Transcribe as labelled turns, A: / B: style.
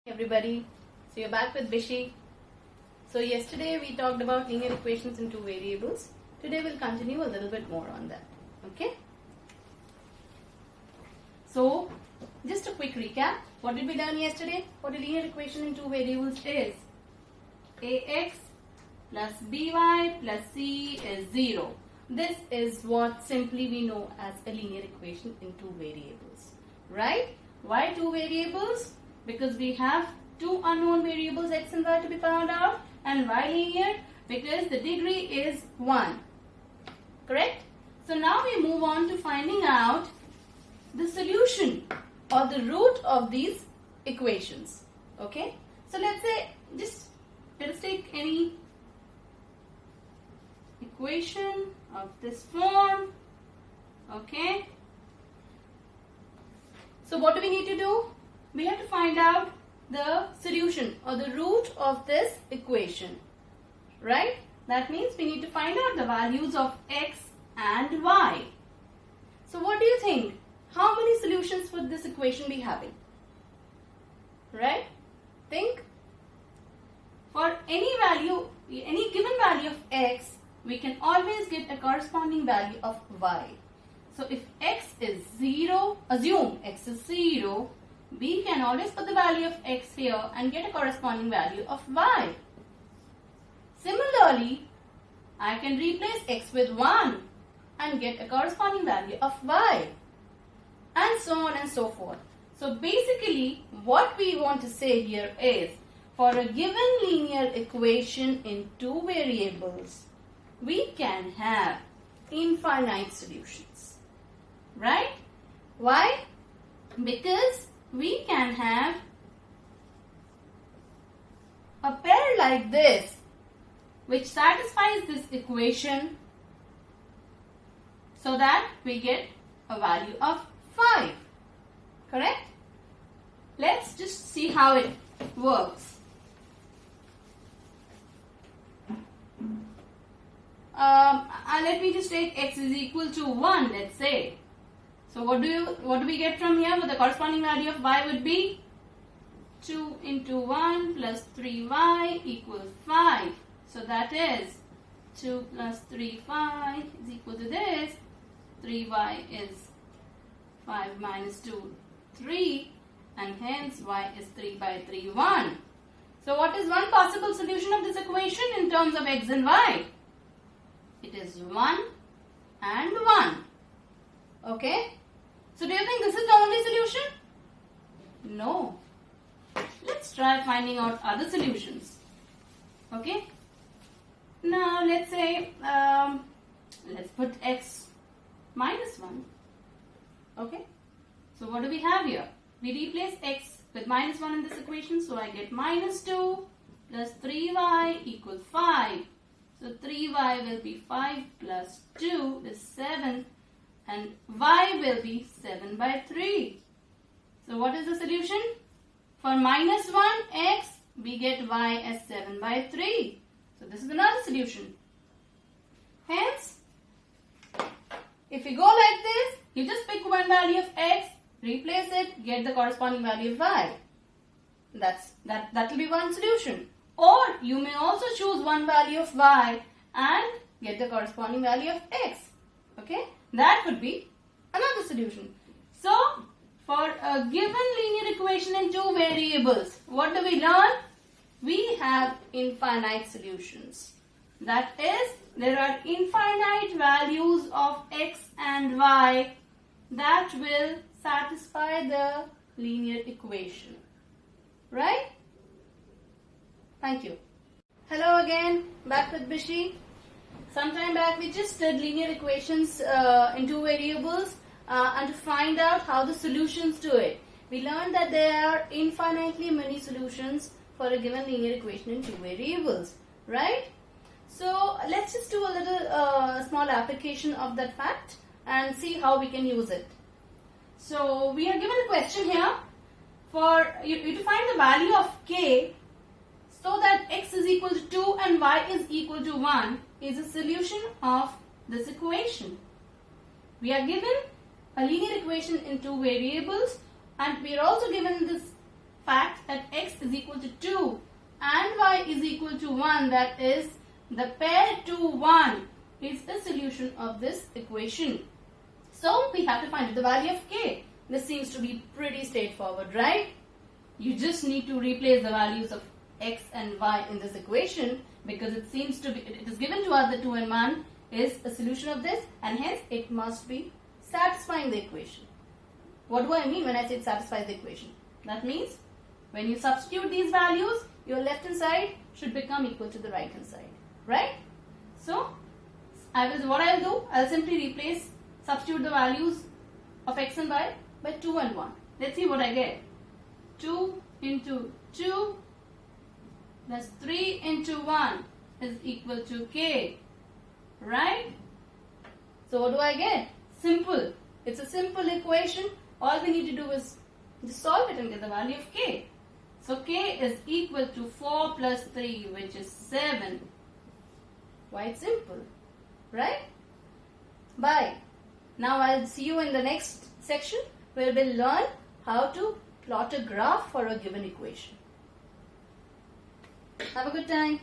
A: Everybody, so you're back with Bishi. So yesterday we talked about linear equations in two variables. Today we'll continue a little bit more on that. Okay? So just a quick recap. What did we learn yesterday? What a linear equation in two variables is? Ax plus by plus c is 0. This is what simply we know as a linear equation in two variables. Right? Why two variables? Because we have two unknown variables x and y to be found out. And why linear? Because the degree is 1. Correct? So now we move on to finding out the solution or the root of these equations. Okay? So let's say, let us take any equation of this form. Okay? So what do we need to do? We have to find out the solution or the root of this equation, right? That means we need to find out the values of x and y. So what do you think? How many solutions would this equation be having? Right? Think. For any value, any given value of x, we can always get a corresponding value of y. So if x is 0, assume x is 0, we can always put the value of x here and get a corresponding value of y. Similarly, I can replace x with 1 and get a corresponding value of y. And so on and so forth. So basically, what we want to say here is, for a given linear equation in two variables, we can have infinite solutions. Right? Why? Because we can have a pair like this which satisfies this equation so that we get a value of 5. Correct? Let's just see how it works. Let me just take x is equal to 1, let's say. So what do we get from here? Well, the corresponding value of y would be 2 into 1 plus 3y equals 5. So that is 2 plus 3y is equal to this. 3y is 5 minus 2, 3, and hence y is 3 by 3, 1. So what is one possible solution of this equation in terms of x and y? It is 1 and 1. Okay? So do you think this is the only solution? No. Let's try finding out other solutions. Okay? Now let's say, let's put x minus 1. Okay? So what do we have here? We replace x with minus 1 in this equation. So I get minus 2 plus 3y equals 5. So 3y will be 5 plus 2 is 7. And y will be 7 by 3. So what is the solution? For minus 1 x, we get y as 7 by 3. So this is another solution. Hence, if we go like this, you just pick one value of x, replace it, get the corresponding value of y. That will be one solution. Or you may also choose one value of y and get the corresponding value of x. Okay? That would be another solution. So, for a given linear equation in two variables, what do we learn? We have infinite solutions. That is, there are infinite values of x and y that will satisfy the linear equation. Right? Thank you. Hello again, back with Bishi. Sometime back we just did linear equations in two variables and to find out how the solutions to it. We learned that there are infinitely many solutions for a given linear equation in two variables, right? So let's just do a little small application of that fact and see how we can use it. So we are given a question here for you to find the value of k so that x is equal to 2 and y is equal to 1 is a solution of this equation. We are given a linear equation in two variables and we are also given this fact that x is equal to 2 and y is equal to 1, that is the pair 2, 1 is the solution of this equation. So we have to find the value of k. This seems to be pretty straightforward, right? You just need to replace the values of x and y in this equation because it seems to be, it is given to us that 2 and 1 is a solution of this, and hence it must be satisfying the equation. What do I mean when I say it satisfies the equation? That means when you substitute these values, your left hand side should become equal to the right hand side, right? So what I'll do, I'll simply substitute the values of x and y by 2 and 1. Let's see what I get. 2 into 2 plus 3 into 1 is equal to k, right? So what do I get? Simple. It's a simple equation. All we need to do is just solve it and get the value of k. So k is equal to 4 plus 3, which is 7. Quite simple, right? Bye. Now I'll see you in the next section where we'll learn how to plot a graph for a given equation. Have a good time.